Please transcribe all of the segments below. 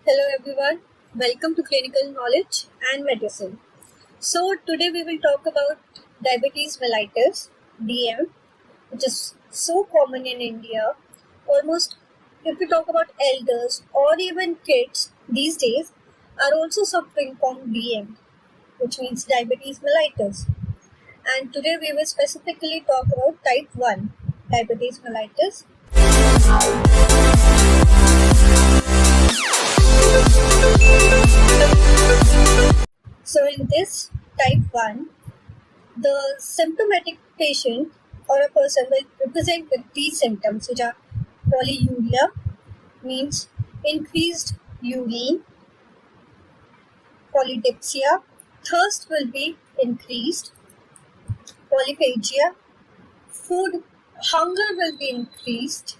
Hello everyone, welcome to Clinical Knowledge and Medicine. So today we will talk about diabetes mellitus, DM, which is so common in India. Almost if we talk about elders or even kids these days are also suffering from DM, which means diabetes mellitus. And today we will specifically talk about type 1 diabetes mellitus. So in this type 1, the symptomatic patient or a person will represent with these symptoms, which are polyuria, means increased urine, polydipsia, thirst will be increased, polyphagia, food hunger will be increased,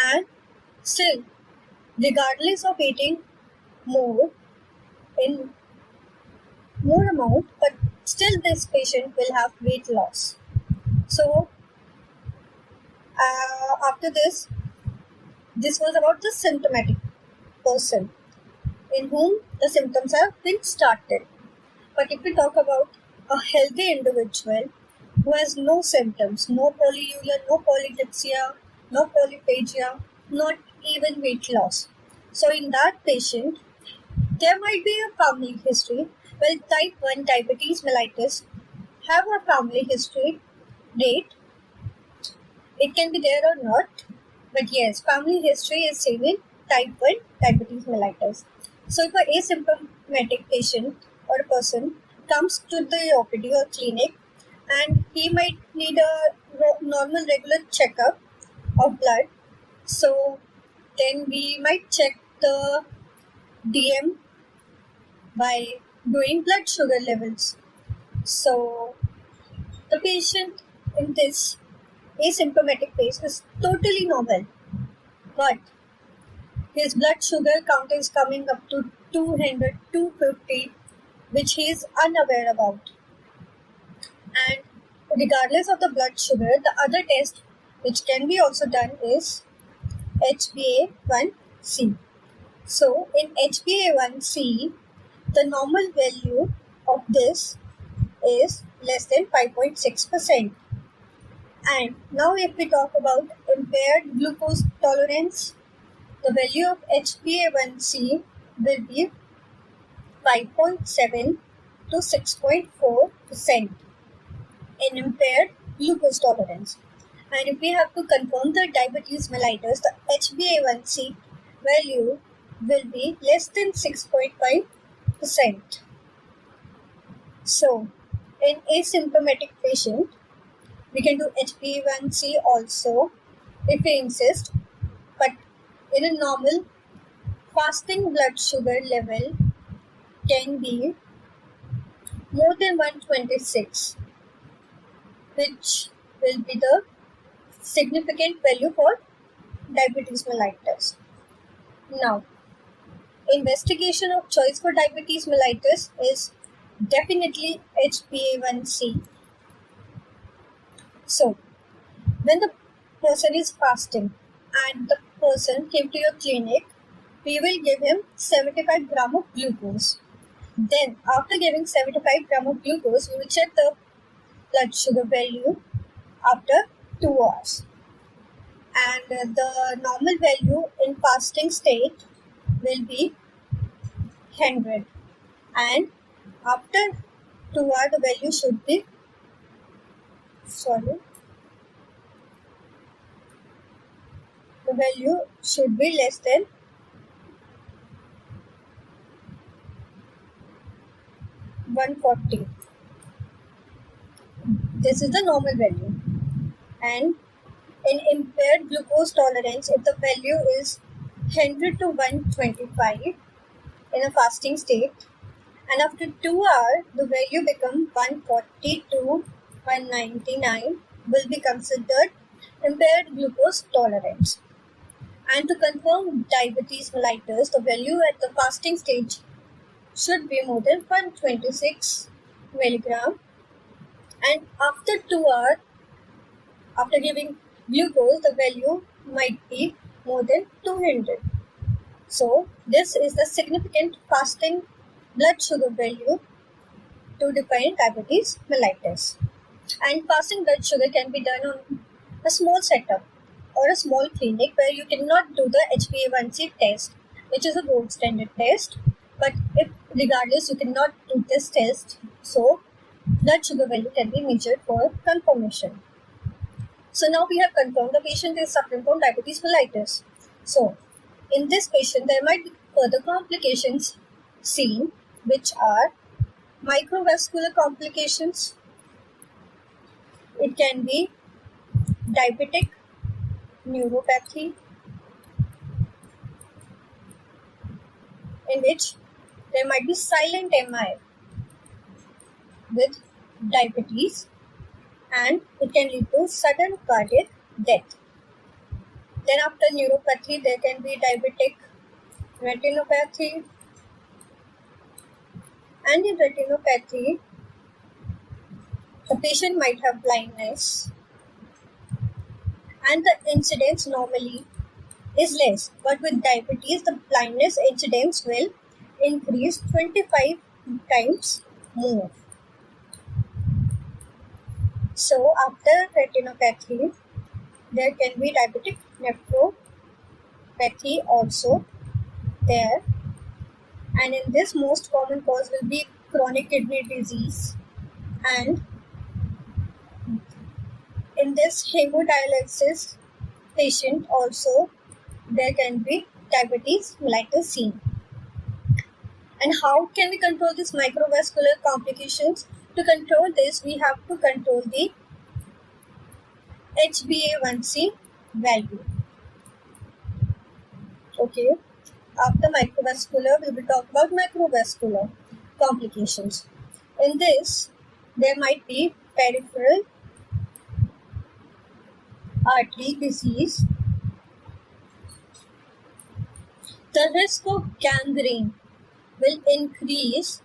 and still, regardless of eating more in more amount, but still this patient will have weight loss. So after this was about the symptomatic person in whom the symptoms have been started. But if we talk about a healthy individual who has no symptoms, no polyuria, no polydipsia, no polyphagia, not even weight loss. So in that patient, there might be a family history. Well, type 1 diabetes mellitus have a family history rate. It can be there or not, but yes, family history is seen in type 1 diabetes mellitus. So if an asymptomatic patient or a person comes to the OPD or clinic and he might need a normal regular checkup of blood, so then we might check the DM by doing blood sugar levels. So the patient in this asymptomatic case is totally normal, but his blood sugar count is coming up to 200, 250, which he is unaware about. And regardless of the blood sugar, the other test which can be also done is HbA1c. So in HbA1c, the normal value of this is less than 5.6%. And now if we talk about impaired glucose tolerance, the value of HbA1c will be 5.7 to 6.4% in impaired glucose tolerance. And if we have to confirm the diabetes mellitus, the HbA1c value will be less than 6.5%. So, in asymptomatic patient, we can do HbA1c also if we insist, but in a normal fasting blood sugar level can be more than 126, which will be the significant value for diabetes mellitus. Now, investigation of choice for diabetes mellitus is definitely HbA1c. So, when the person is fasting and the person came to your clinic, we will give him 75 gram of glucose. Then, after giving 75 gram of glucose, we will check the blood sugar value after 2 hours. And the normal value in fasting state will be 100. And after 2 hours, the value should be the value should be less than 140. This is the normal value. And in impaired glucose tolerance, if the value is 100 to 125 in a fasting state, and after 2 hours, the value becomes 140 to 199, will be considered impaired glucose tolerance. And to confirm diabetes mellitus, the value at the fasting stage should be more than 126 milligram. And after 2 hours, after giving glucose, the value might be more than 200. So this is the significant fasting blood sugar value to define diabetes mellitus. And fasting blood sugar can be done on a small setup or a small clinic where you cannot do the HbA1c test, which is a gold standard test. But if regardless you cannot do this test, so blood sugar value can be measured for confirmation. So now we have confirmed the patient is suffering from diabetes mellitus. So in this patient there might be further complications seen, which are microvascular complications. It can be diabetic neuropathy, in which there might be silent MI with diabetes, and it can lead to sudden cardiac death. Then after neuropathy, there can be diabetic retinopathy, and in retinopathy, the patient might have blindness, and the incidence normally is less, but with diabetes, the blindness incidence will increase 25 times more. So after retinopathy, there can be diabetic nephropathy also there, and in this most common cause will be chronic kidney disease, and in this hemodialysis patient also there can be diabetes mellitus seen. And how can we control this microvascular complications? To control this, we have to control the HbA1c value. Okay, after microvascular, we will talk about macrovascular complications. In this, there might be peripheral artery disease. The risk of gangrene will increase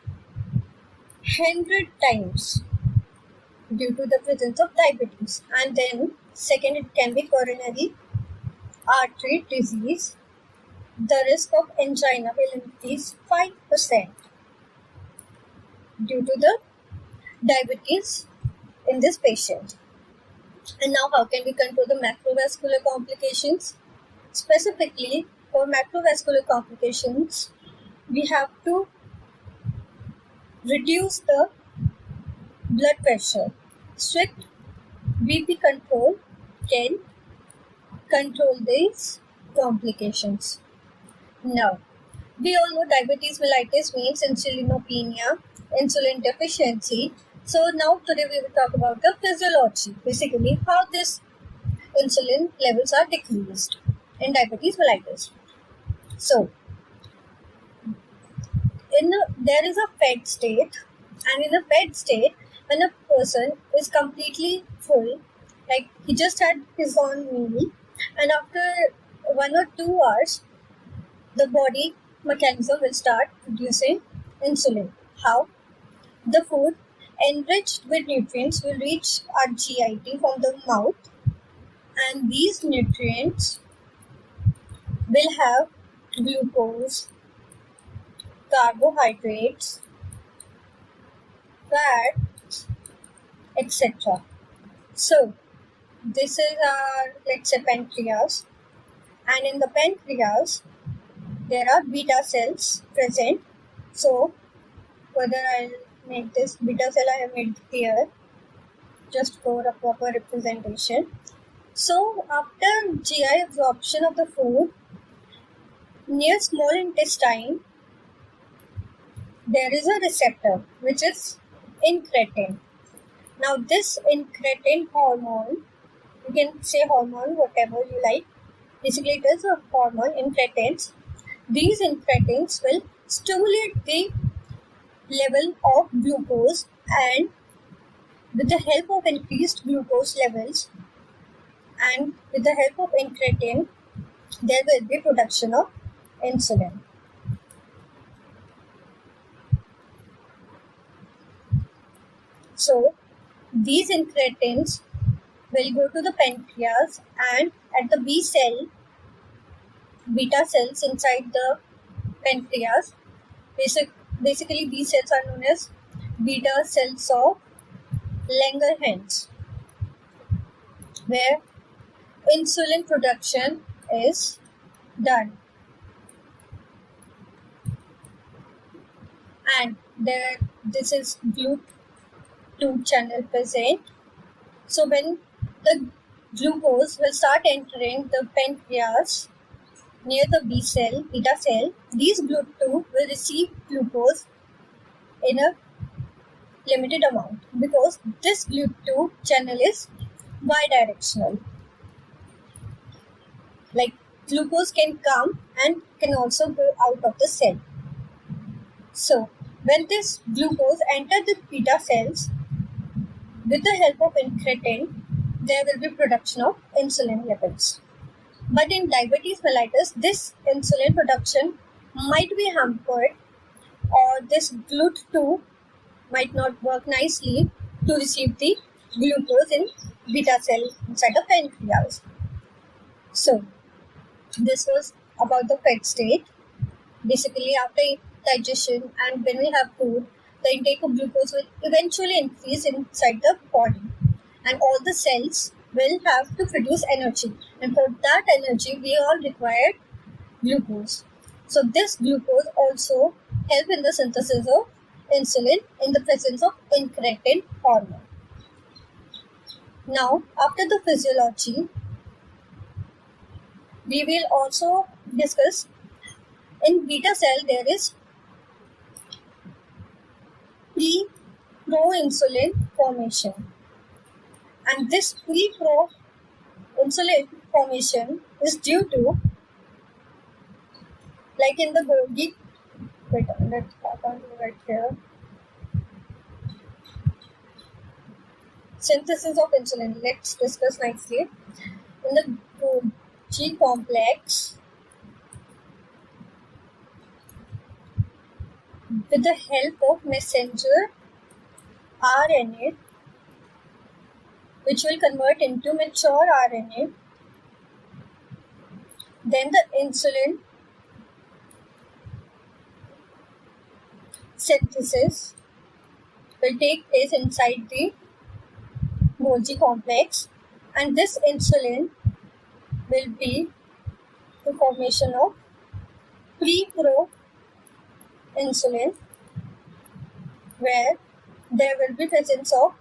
100 times due to the presence of diabetes. And then second, it can be coronary artery disease. The risk of angina will increase 5% due to the diabetes in this patient. And now how can we control the macrovascular complications? Specifically for macrovascular complications, we have to reduce the blood pressure. Strict BP control can control these complications. Now, we all know diabetes mellitus means insulinopenia, insulin deficiency. So now today we will talk about the physiology, basically how this insulin levels are decreased in diabetes mellitus. So, there is a fed state, and in a fed state, when a person is completely full, like he just had his own meal, and after 1 or 2 hours, the body mechanism will start producing insulin. How? The food enriched with nutrients will reach our GIT from the mouth, and these nutrients will have glucose, carbohydrates, fat, etc. So this is our, let's say, pancreas, and in the pancreas there are beta cells present. So further I'll make this beta cell I have made here just for a proper representation. So after GI absorption of the food, near small intestine there is a receptor which is incretin. Now this incretin hormone, you can say hormone whatever you like, basically it is a hormone, incretins. These incretins will stimulate the level of glucose, and with the help of increased glucose levels and with the help of incretin, there will be production of insulin. So these incretins will go to the pancreas, and at the B cell beta cells inside the pancreas. Basically, these cells are known as beta cells of Langerhans, where insulin production is done. And this is GLUT2 channel present. So when the glucose will start entering the pancreas near the beta cell, these GLUT2 will receive glucose in a limited amount because this GLUT2 channel is bidirectional. Like glucose can come and can also go out of the cell. So when this glucose enters the beta cells, with the help of incretin, there will be production of insulin levels. But in diabetes mellitus, this insulin production might be hampered, or this GLUT2 might not work nicely to receive the glucose in beta cell inside the pancreas. So this was about the fed state. Basically, after digestion and when we have food, the intake of glucose will eventually increase inside the body, and all the cells will have to produce energy, and for that energy we all require glucose. So this glucose also helps in the synthesis of insulin in the presence of incretin hormone. Now, after the physiology, we will also discuss in beta cell there is pre-proinsulin formation, and this pre-proinsulin formation is due to, like in the Golgi, synthesis of insulin. Let's discuss nicely. In the Golgi complex, with the help of messenger RNA, which will convert into mature RNA, then the insulin synthesis will take place inside the Golgi complex, and this insulin will be the formation of pre-proinsulin, where there will be presence of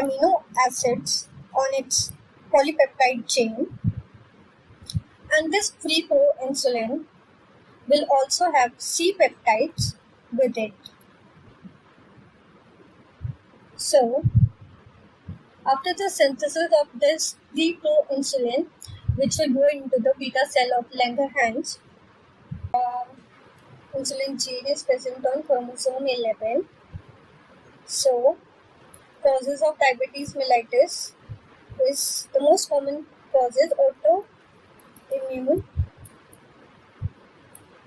amino acids on its polypeptide chain, and this pre-proinsulin will also have C peptides with it. So after the synthesis of this pre-proinsulin, which will go into the beta cell of Langerhans, insulin gene is present on chromosome 11. So causes of diabetes mellitus is the most common causes: autoimmune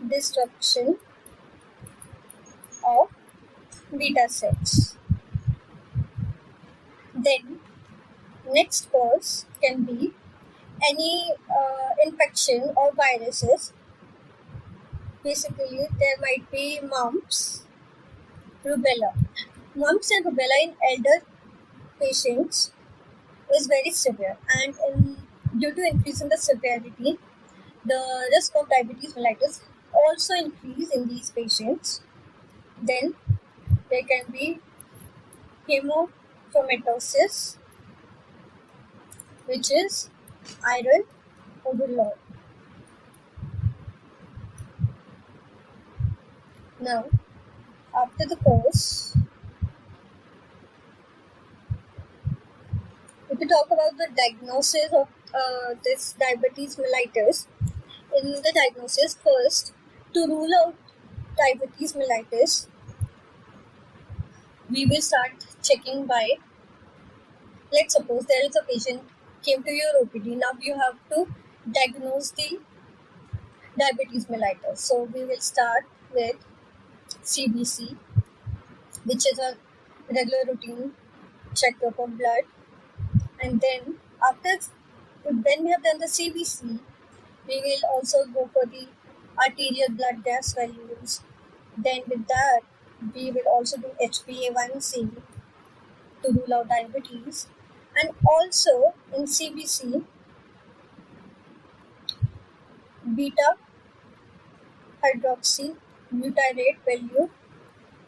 destruction of beta cells. Then next cause can be any infection or viruses. Basically, there might be mumps, rubella. Mumps and rubella in elder patients is very severe, and due to increase in the severity, the risk of diabetes mellitus also increase in these patients. Then there can be hemochromatosis, which is iron overload. Now, after the course, if we talk about the diagnosis of this diabetes mellitus, in the diagnosis, first, to rule out diabetes mellitus, we will start checking by, let's suppose there is a patient came to your OPD. Now you have to diagnose the diabetes mellitus. So we will start with CBC, which is a regular routine checkup of blood, and then when we have done the CBC, We will also go for the arterial blood gas values. Then with that, we will also do HbA1c to rule out diabetes. And also in CBC, beta hydroxy butyrate value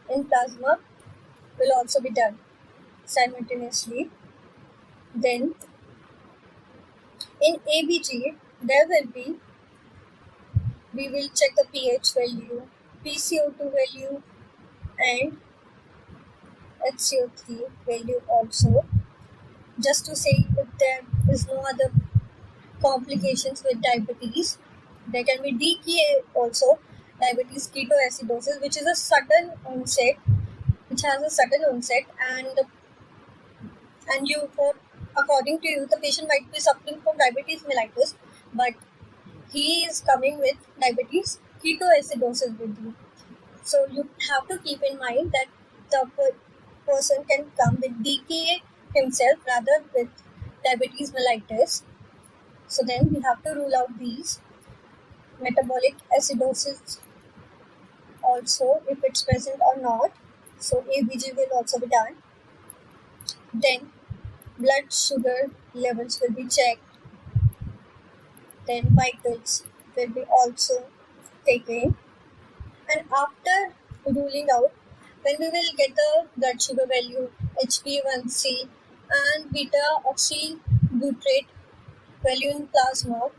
in plasma will also be done simultaneously. Then in ABG, we will check the pH value, PCO2 value, and HCO3 value also, just to say if there is no other complications with diabetes. There can be DKA also, diabetes ketoacidosis, which has a sudden onset, and according to you, the patient might be suffering from diabetes mellitus, but he is coming with diabetes ketoacidosis with you. So you have to keep in mind that the person can come with DKA himself rather with diabetes mellitus. So then we have to rule out these. Metabolic acidosis also, if it's present or not. So ABG will also be done. Then blood sugar levels will be checked. Then vitals will be also taken. And after ruling out, when we will get the blood sugar value, HbA1c and beta oxybutyrate value in plasma,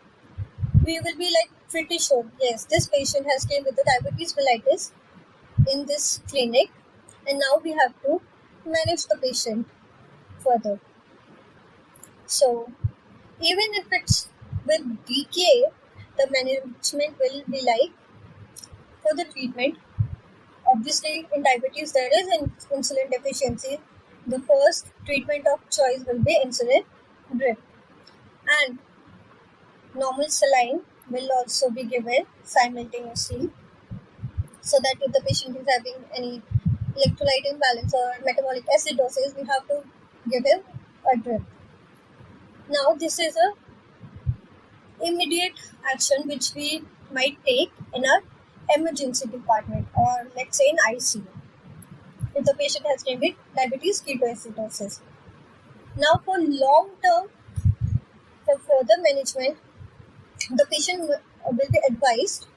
we will be like pretty sure, yes, this patient has came with the diabetes mellitus in this clinic, and now we have to manage the patient further. So even if it's with DKA, the management will be like for the treatment. Obviously, in diabetes, there is an insulin deficiency. The first treatment of choice will be insulin drip, and normal saline will also be given simultaneously, so that if the patient is having any electrolyte imbalance or metabolic acidosis, we have to give him a drip. Now, this is a immediate action which we might take in our emergency department, or let's say in ICU, if the patient has came with diabetes ketoacidosis. Now, for long term, for further management, the patient will be advised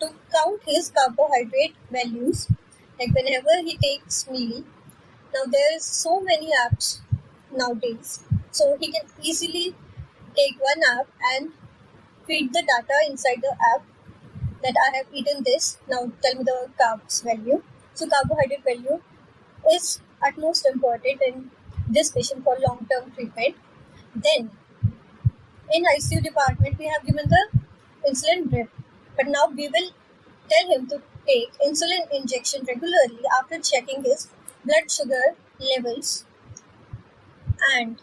to count his carbohydrate values, like whenever he takes meal. Now there is so many apps nowadays, so he can easily take one app and feed the data inside the app that I have eaten this. Now tell me the carbs value. So carbohydrate value is utmost important in this patient for long-term treatment. Then in ICU department, we have given the insulin drip, but now we will tell him to take insulin injection regularly after checking his blood sugar levels. And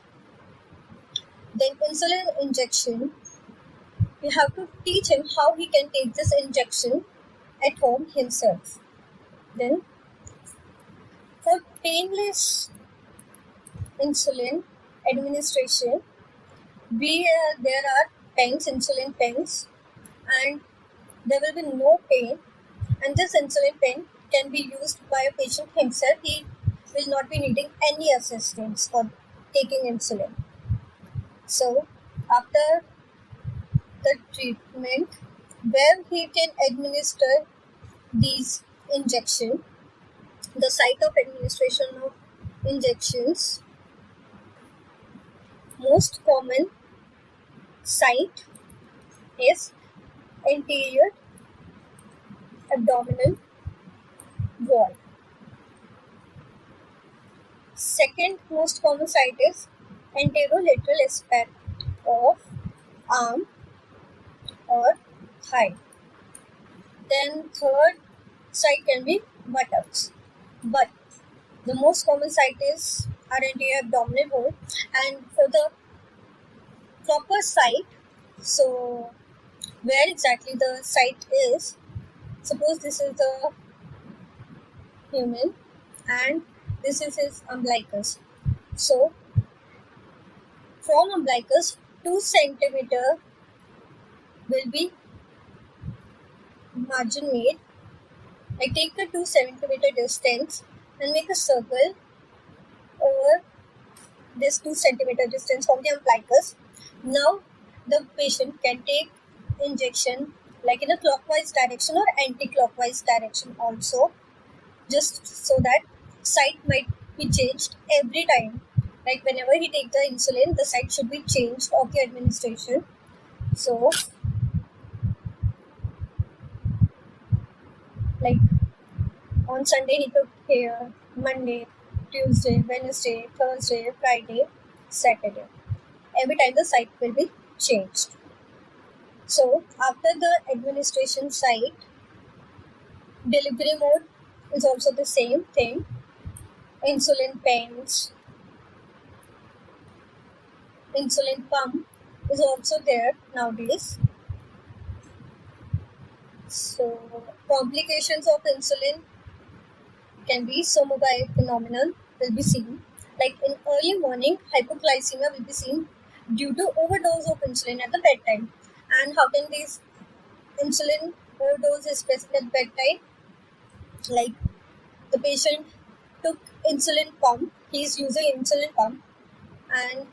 then insulin injection, we have to teach him how he can take this injection at home himself. Then for painless insulin administration, there are pens, insulin pens, and there will be no pain, and this insulin pen can be used by a patient himself. He will not be needing any assistance for taking insulin. So after the treatment, where he can administer these injections, the site of administration of injections, most common site is anterior abdominal wall. Second most common site is anterolateral aspect of arm or thigh. Then third site can be buttocks. But the most common site is our anterior abdominal wall. And for the proper site, so where exactly the site is, suppose this is the human and this is his umbilicus. So from umbilicus 2 centimeter will be margin made. I take the 2 centimeter distance and make a circle over this 2 centimeter distance from the umbilicus. Now the patient can take injection like in a clockwise direction or anti-clockwise direction also, just so that site might be changed every time. Like whenever he takes the insulin, the site should be changed of the administration. So like on Sunday he took here, Monday, Tuesday, Wednesday, Thursday, Friday, Saturday. Every time the site will be changed. So after the administration site, delivery mode is also the same thing. Insulin pens, insulin pump is also there nowadays. So complications of insulin can be somogaic phenomenon will be seen. Like in early morning, hypoglycemia will be seen due to overdose of insulin at the bedtime. And how can these insulin overdose is present at bedtime? Like the patient took insulin pump, he is using insulin pump, and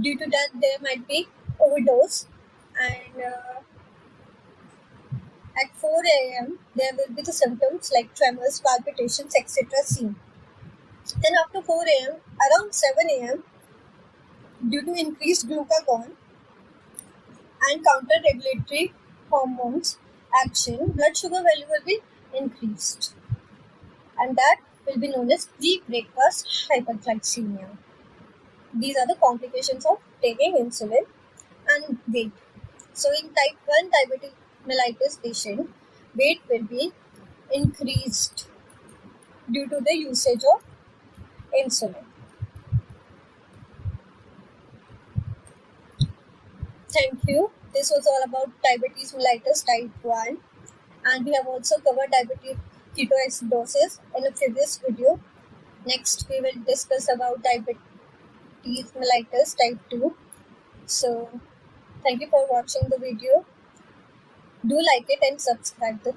due to that there might be overdose, and at 4 a.m. there will be the symptoms like tremors, palpitations, etc. seen. Then after 4 a.m., around 7 a.m., due to increased glucagon and counter-regulatory hormones action, blood sugar value will be increased, and that will be known as pre-breakfast hyperglycemia. These are the complications of taking insulin. And weight. So in type 1 diabetic mellitus patient, weight will be increased due to the usage of insulin. Thank you. This was all about diabetes mellitus type 1, and we have also covered diabetic ketoacidosis in a previous video. Next we will discuss about diabetes mellitus type 2. So thank you for watching the video. Do like it and subscribe the